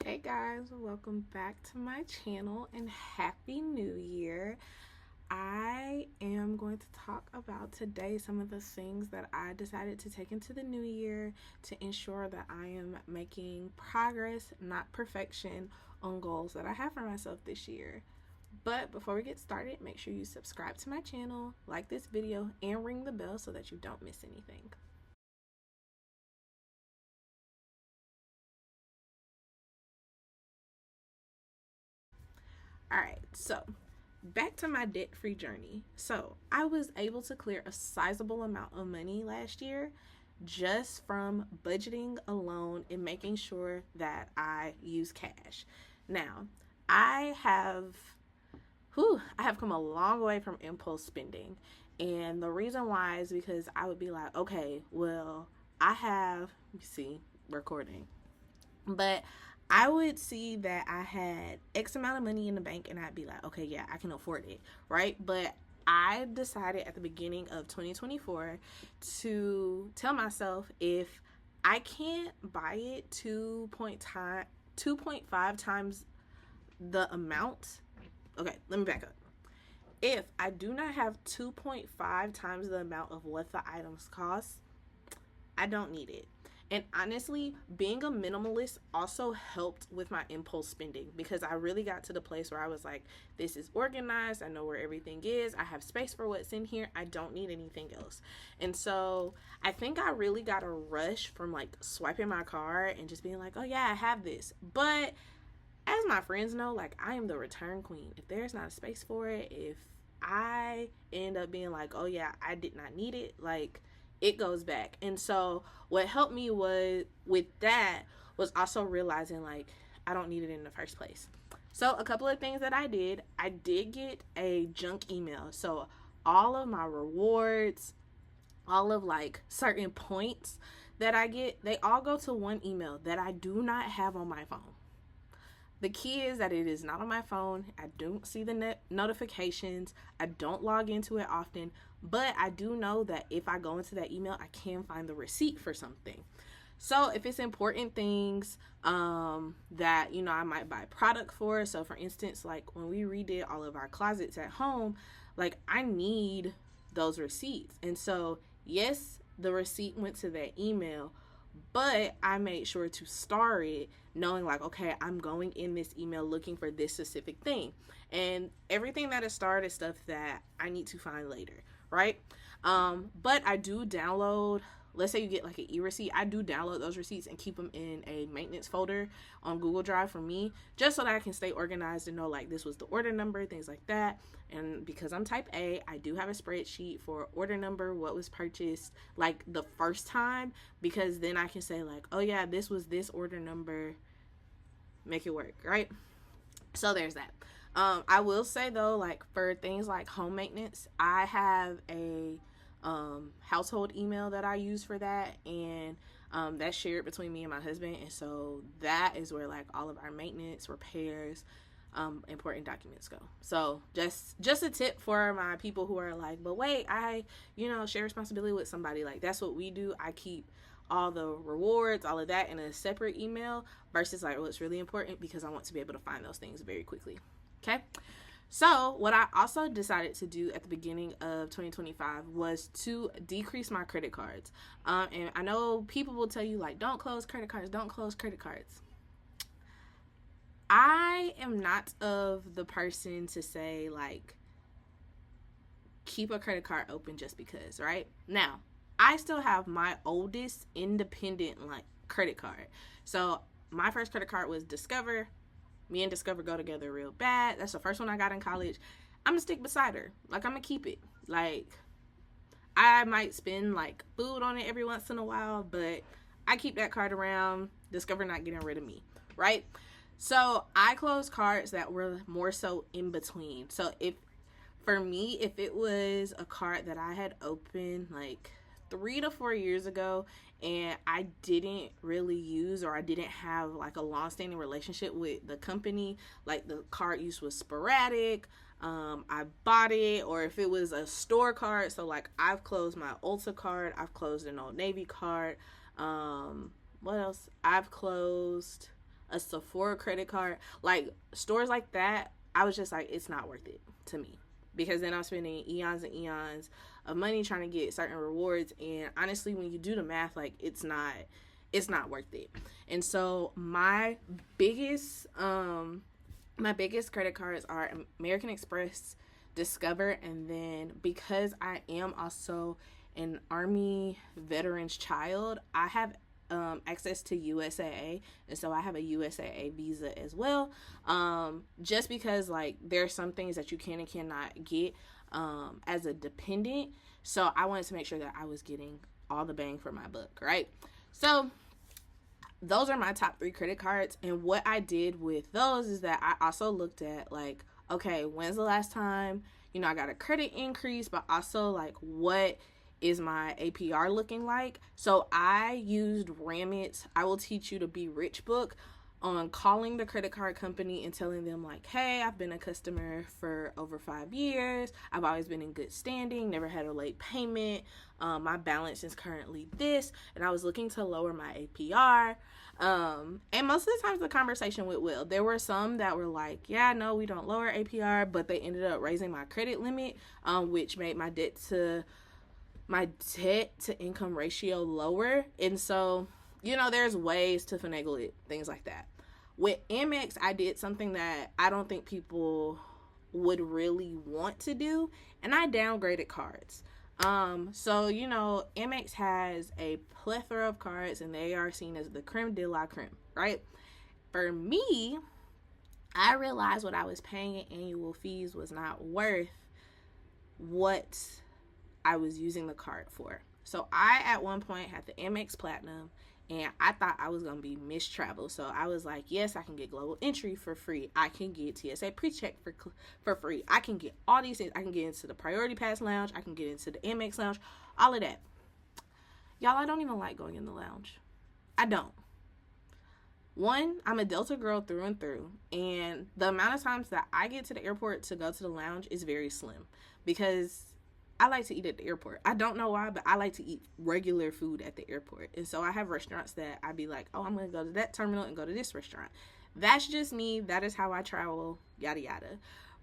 Hey guys, welcome back to my channel and Happy New Year. I am going to talk about today some of the things that I decided to take into the new year to ensure that I am making progress, not perfection, on goals that I have for myself this year. But before we get started, make sure you subscribe to my channel, like this video, and ring the bell so that you don't miss anything. Alright, so back to my debt free journey. So, I was able to clear a sizable amount of money last year just from budgeting alone and making sure that I use cash. Now, I have I have come a long way from impulse spending. And the reason why is because I would be like, okay, well, I have, recording. But I would see that I had X amount of money in the bank and I'd be like, okay, yeah, I can afford it, right? But I decided at the beginning of 2024 to tell myself if I can't buy it 2.5 times the amount. Okay, let me back up. If I do not have 2.5 times the amount of what the items cost, I don't need it. And honestly, being a minimalist also helped with my impulse spending because I really got to the place where I was like, this is organized. I know where everything is. I have space for what's in here. I don't need anything else. And so I think I really got a rush from like swiping my card and just being like, oh yeah, I have this. But as my friends know, like I am the return queen. If there's not a space for it, if I end up being like, oh yeah, I did not need it, like it goes back. And so what helped me was with that was also realizing like I don't need it in the first place. So a couple of things that I did get a junk email. So all of my rewards, all of like certain points that I get, they all go to one email that I do not have on my phone. The key is that it is not on my phone. I don't see the notifications. I don't log into it often, but I do know that if I go into that email, I can find the receipt for something. So if it's important things that I might buy product for. So for instance, like when we redid all of our closets at home, like I need those receipts. And so yes, the receipt went to that email, but I made sure to star it knowing like, okay, I'm going in this email looking for this specific thing. And everything that is starred is stuff that I need to find later, right? But I do download, let's say you get like an e-receipt, I do download those receipts and keep them in a maintenance folder on Google Drive for me, just so that I can stay organized and know like this was the order number, things like that. And because I'm type A, I do have a spreadsheet for order number, what was purchased like the first time, because then I can say like, oh yeah, this was this order number, make it work, right? So there's that. I will say though, like for things like home maintenance, I have a household email that I use for that, and that's shared between me and my husband. And so that is where like all of our maintenance, repairs, important documents go. So just a tip for my people who are like, but wait, I share responsibility with somebody. Like that's what we do. I keep all the rewards, all of that in a separate email versus like what's really important, because I want to be able to find those things very quickly. Okay. So what I also decided to do at the beginning of 2025 was to decrease my credit cards. And I know people will tell you like, don't close credit cards, don't close credit cards. I am not of the person to say like, keep a credit card open just because, right? Now, I still have my oldest independent like credit card. So my first credit card was Discover. Me and Discover go together real bad. That's the first one I got in college. I'm gonna stick beside her. Like I'm gonna keep it. Like I might spend like food on it every once in a while, but I keep that card around. Discover not getting rid of me, right? So I closed cards that were more so in between. So if for me, if it was a card that I had opened like 3 to 4 years ago and I didn't really use, or I didn't have like a long-standing relationship with the company, like the card use was sporadic, I bought it, or if it was a store card, so like I've closed my Ulta card, I've closed an Old Navy card, what else? I've closed a Sephora credit card, like stores like that, I was just like, it's not worth it to me, because then I'm spending eons and eons of money trying to get certain rewards, and honestly, when you do the math, like it's not worth it. And so biggest my biggest credit cards are American Express, Discover, and then because I am also an Army veteran's child, I have access to USAA, and so I have a USAA visa as well. Just because like there are some things that you can and cannot get as a dependent, so I wanted to make sure that I was getting all the bang for my buck, right? So those are my top 3 credit cards, and what I did with those is that I also looked at like, okay, when's the last time I got a credit increase, but also like what is my APR looking like. So I used Ramit's I Will Teach You to Be Rich book on calling the credit card company and telling them like, hey, I've been a customer for over 5 years. I've always been in good standing, never had a late payment. My balance is currently this, and I was looking to lower my APR. And most of the times the conversation went well. There were some that were like, yeah, no, we don't lower APR, but they ended up raising my credit limit, which made my debt to income ratio lower. And so, there's ways to finagle it, things like that. With Amex, I did something that I don't think people would really want to do, and I downgraded cards. So, Amex has a plethora of cards, and they are seen as the creme de la creme, right? For me, I realized what I was paying in annual fees was not worth what I was using the card for. So I, at one point, had the Amex Platinum, and I thought I was going to be Miss Travel. So I was like, yes, I can get global entry for free. I can get TSA PreCheck for free. I can get all these things. I can get into the Priority Pass Lounge. I can get into the Amex Lounge. All of that. Y'all, I don't even like going in the lounge. I don't. One, I'm a Delta girl through and through, and the amount of times that I get to the airport to go to the lounge is very slim, because I like to eat at the airport. I don't know why, but I like to eat regular food at the airport. And so I have restaurants that I'd be like, oh, I'm going to go to that terminal and go to this restaurant. That's just me. That is how I travel, yada, yada.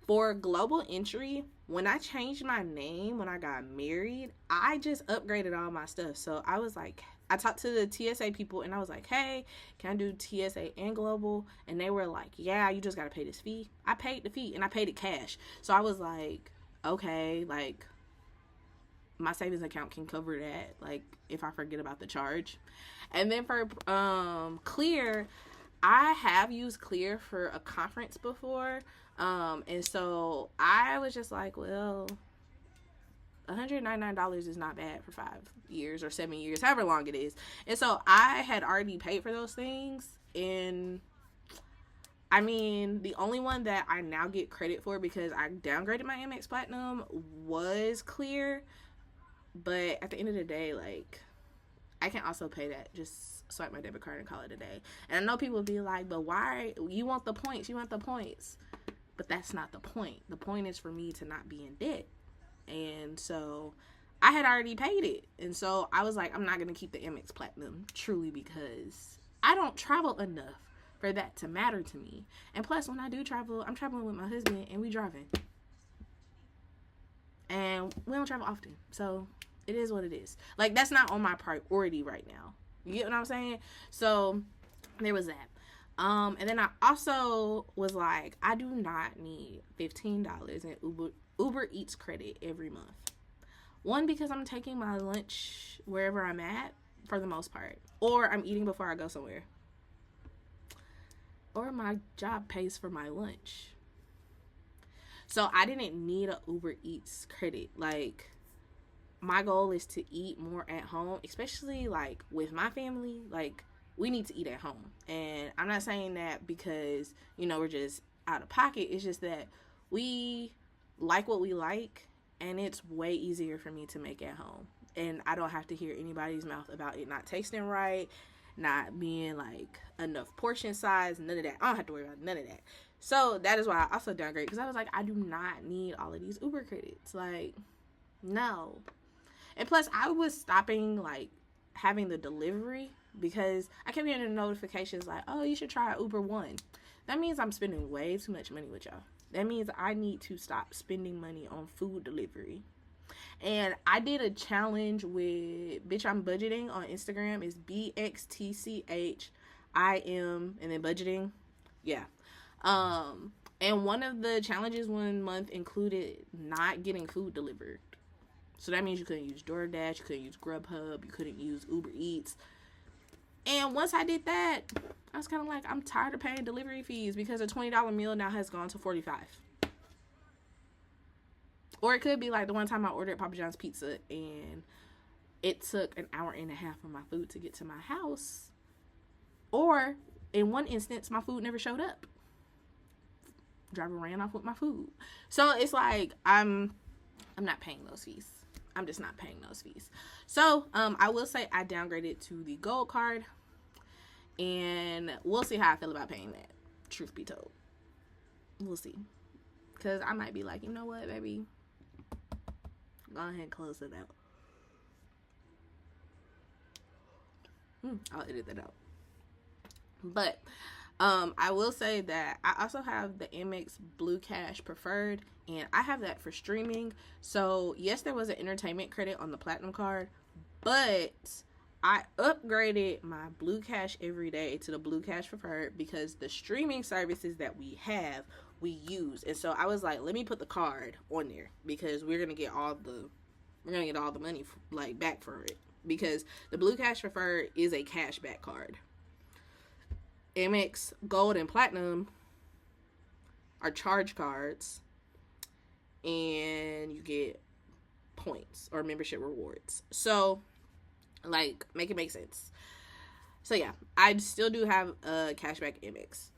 For global entry, when I changed my name, when I got married, I just upgraded all my stuff. So I was like, I talked to the TSA people, and I was like, hey, can I do TSA and global? And they were like, yeah, you just got to pay this fee. I paid the fee, and I paid it cash. So I was like, okay, like, my savings account can cover that, like, if I forget about the charge. And then for Clear, I have used Clear for a conference before, and so I was just like, well, $199 is not bad for 5 years or 7 years, however long it is. And so I had already paid for those things, and I mean, the only one that I now get credit for, because I downgraded my Amex Platinum, was Clear. But at the end of the day, like, I can also pay that. Just swipe my debit card and call it a day. And I know people be like, but why? You want the points. You want the points. But that's not the point. The point is for me to not be in debt. And so I had already paid it. And so I was like, I'm not going to keep the Amex Platinum, truly, because I don't travel enough for that to matter to me. And plus, when I do travel, I'm traveling with my husband, and we driving. And we don't travel often. So it is what it is. Like, that's not on my priority right now. You get what I'm saying? So there was that. And then I also was like, I do not need $15 in Uber Eats credit every month. One, because I'm taking my lunch wherever I'm at for the most part. Or I'm eating before I go somewhere. Or my job pays for my lunch. So I didn't need a Uber Eats credit. Like, my goal is to eat more at home, especially like with my family. Like, we need to eat at home. And I'm not saying that because, we're just out of pocket. It's just that we like what we like, and it's way easier for me to make at home. And I don't have to hear anybody's mouth about it not tasting right, not being like enough portion size, none of that. I don't have to worry about none of that. So that is why I also downgrade, because I was like, I do not need all of these Uber credits. Like, no. And plus, I was stopping, like, having the delivery, because I kept getting notifications like, oh, you should try Uber One. That means I'm spending way too much money with y'all. That means I need to stop spending money on food delivery. And I did a challenge with Bitch I'm Budgeting on Instagram. It's BXTCHIM and then budgeting. Yeah. And one of the challenges one month included not getting food delivered. So that means you couldn't use DoorDash, you couldn't use Grubhub, you couldn't use Uber Eats. And once I did that, I was kind of like, I'm tired of paying delivery fees, because a $20 meal now has gone to $45. Or it could be like the one time I ordered Papa John's pizza and it took an hour and a half for my food to get to my house. Or in one instance, my food never showed up. Driver ran off with my food. So it's like, I'm not paying those fees. I'm just not paying those fees. So I will say I downgraded to the gold card, and we'll see how I feel about paying that, truth be told. We'll see. Because I might be like, you know what, baby? Go ahead and close it out. I'll edit that out. But I will say that I also have the Amex Blue Cash Preferred, and I have that for streaming. So yes, there was an entertainment credit on the Platinum card, but I upgraded my Blue Cash Everyday to the Blue Cash Preferred because the streaming services that we have, we use. And so I was like, let me put the card on there, because we're gonna get all the money like back for it, because the Blue Cash Preferred is a cashback card. Amex Gold and Platinum are charge cards, and you get points or membership rewards. So like, make it make sense. So yeah, I still do have a cashback Amex.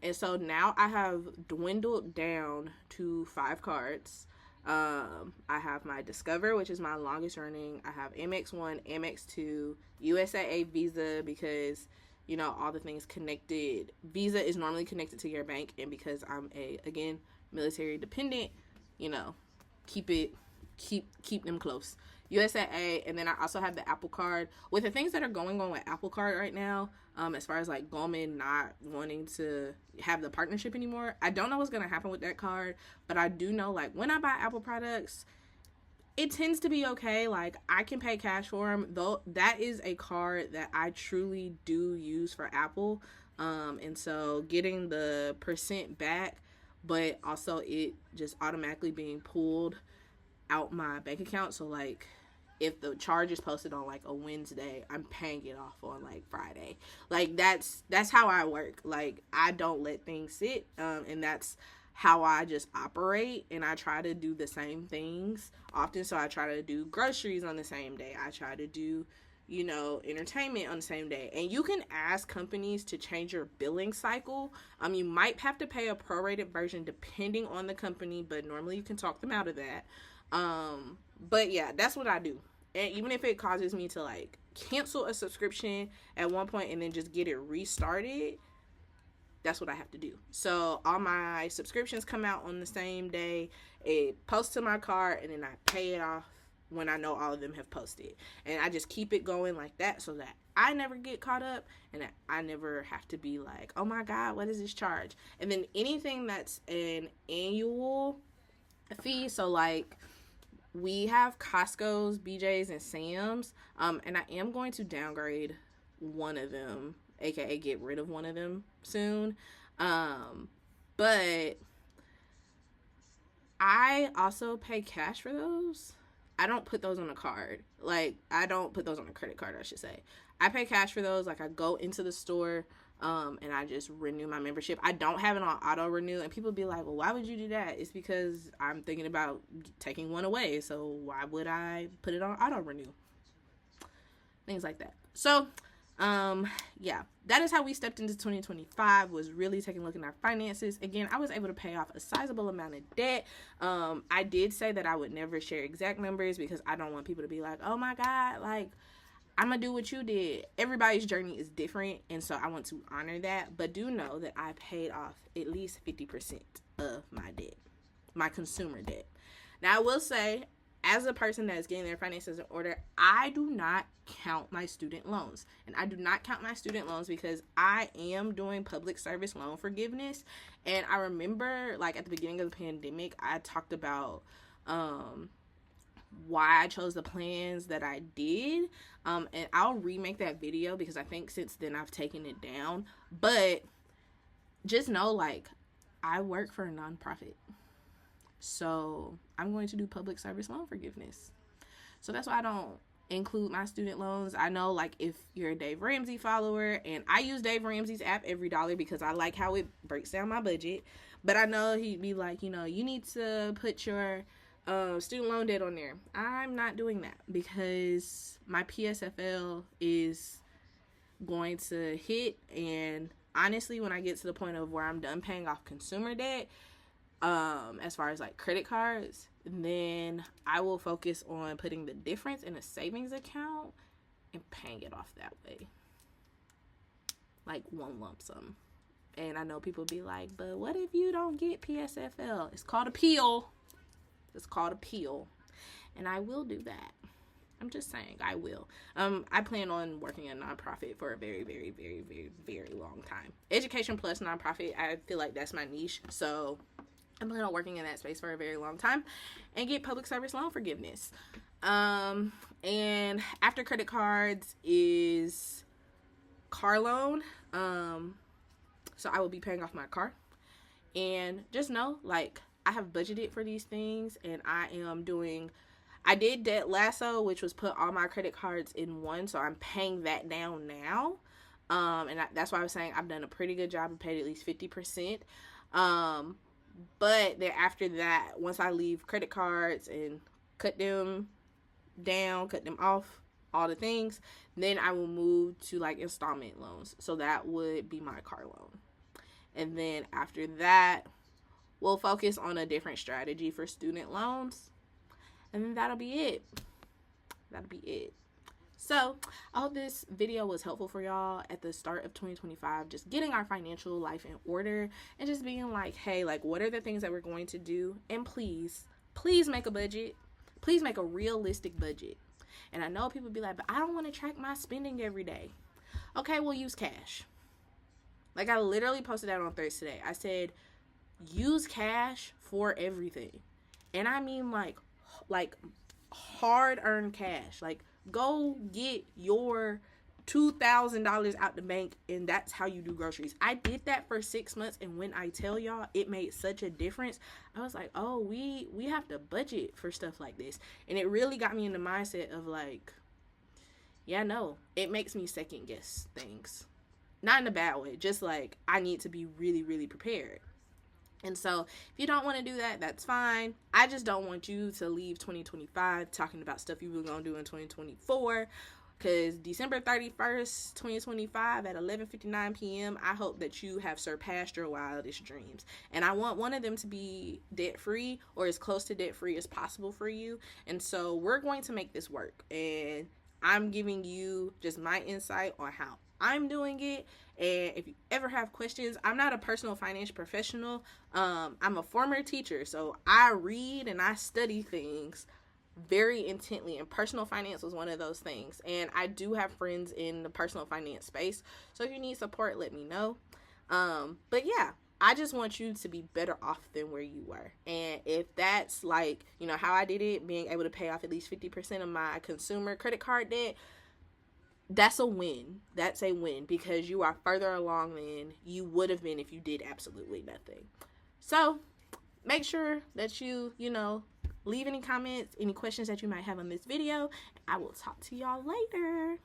And so now I have dwindled down to 5 cards. I have my Discover, which is my longest running. I have Amex 1, Amex 2, USAA Visa, because, you know, all the things connected. Visa is normally connected to your bank, and because I'm again, military dependent, you know, keep them close. USAA, and then I also have the Apple Card. With the things that are going on with Apple Card right now, as far as like Goldman not wanting to have the partnership anymore, I don't know what's going to happen with that card, but I do know, like, when I buy Apple products, it tends to be okay. Like, I can pay cash for them, though. That is a card that I truly do use for Apple, and so getting the percent back, but also it just automatically being pulled out my bank account. So like, if the charge is posted on like a Wednesday, I'm paying it off on like Friday. Like, that's how I work. Like, I don't let things sit, and that's how I just operate. And I try to do the same things often. So I try to do groceries on the same day. I try to do, you know, entertainment on the same day. And you can ask companies to change your billing cycle. You might have to pay a prorated version depending on the company, but normally you can talk them out of that. But yeah, that's what I do. And even if it causes me to like cancel a subscription at one point and then just get it restarted, that's what I have to do. So all my subscriptions come out on the same day. It posts to my card, and then I pay it off when I know all of them have posted. And I just keep it going like that, so that I never get caught up, and that I never have to be like, oh my God, what is this charge? And then anything that's an annual fee, so like, we have Costco's, BJ's, and Sam's, and I am going to downgrade one of them, aka get rid of one of them soon, but I also pay cash for those. I don't put those on a card. Like, I don't put those on a credit card, I should say. I pay cash for those. Like, I go into the store, and I just renew my membership. I don't have it on auto renew, and people be like, well, why would you do that? It's because I'm thinking about taking one away, so why would I put it on auto renew? Things like that. So yeah, that is how we stepped into 2025, was really taking a look at our finances. Again, I was able to pay off a sizable amount of debt. I did say that I would never share exact numbers, because I don't want people to be like, oh my God, like, I'm gonna do what you did. Everybody's journey is different, and so I want to honor that. But do know that I paid off at least 50% of my debt, my consumer debt. Now, I will say, as a person that's getting their finances in order, I do not count my student loans. And I do not count my student loans because I am doing public service loan forgiveness. And I remember, like, at the beginning of the pandemic, I talked about why I chose the plans that I did. And I'll remake that video because I think since then I've taken it down. But just know, like, I work for a nonprofit. So I'm going to do public service loan forgiveness. So that's why I don't include my student loans. I know, like, if you're a Dave Ramsey follower, and I use Dave Ramsey's app every dollar because I like how it breaks down my budget. But I know he'd be like, you know, you need to put your student loan debt on there. I'm not doing that because my PSFL is going to hit, and honestly, when I get to the point of where I'm done paying off consumer debt, as far as like credit cards, then I will focus on putting the difference in a savings account and paying it off that way, like one lump sum. And I know people be like, but what if you don't get PSFL? It's called appeal. It's called appeal, and I will do that. I'm just saying, I will. I plan on working in a nonprofit for a very, very, very, very, very long time. Education plus nonprofit, I feel like that's my niche. So I'm planning on working in that space for a very long time and get public service loan forgiveness. And after credit cards is car loan. So I will be paying off my car. And just know, like, I have budgeted for these things, and I did Debt Lasso, which was put all my credit cards in one, so I'm paying that down now. That's why I was saying I've done a pretty good job and paid at least 50%. But then after that, once I leave credit cards and cut them down, cut them off, all the things, then I will move to like installment loans. So that would be my car loan. And then after that, we'll focus on a different strategy for student loans. And then that'll be it. That'll be it. So I hope this video was helpful for y'all at the start of 2025, just getting our financial life in order and just being like, hey, like, what are the things that we're going to do? And please make a budget. Please make a realistic budget. And I know people be like, but I don't want to track my spending every day. Okay, we'll use cash. Like, I literally posted that on Thursday today. I said, use cash for everything. And I mean like hard-earned cash. Like, go get your $2,000 out the bank, and that's how you do groceries. I did that for 6 months, and when I tell y'all it made such a difference, I was like, oh, we have to budget for stuff like this. And it really got me in the mindset of like, yeah, no, it makes me second guess things. Not in a bad way, just like I need to be really, really prepared. And so if you don't want to do that, that's fine. I just don't want you to leave 2025 talking about stuff you were going to do in 2024. Because December 31st, 2025 at 11:59 p.m., I hope that you have surpassed your wildest dreams. And I want one of them to be debt-free or as close to debt-free as possible for you. And so we're going to make this work. And I'm giving you just my insight on how I'm doing it. And if you ever have questions, I'm not a personal finance professional. I'm a former teacher, so I read and I study things very intently, and personal finance was one of those things. And I do have friends in the personal finance space, so if you need support, let me know. But yeah, I just want you to be better off than where you were. And if that's like, you know, how I did it, being able to pay off at least 50% of my consumer credit card debt, that's a win. That's a win because you are further along than you would have been if you did absolutely nothing. So make sure that you leave any comments, any questions that you might have on this video. I will talk to y'all later.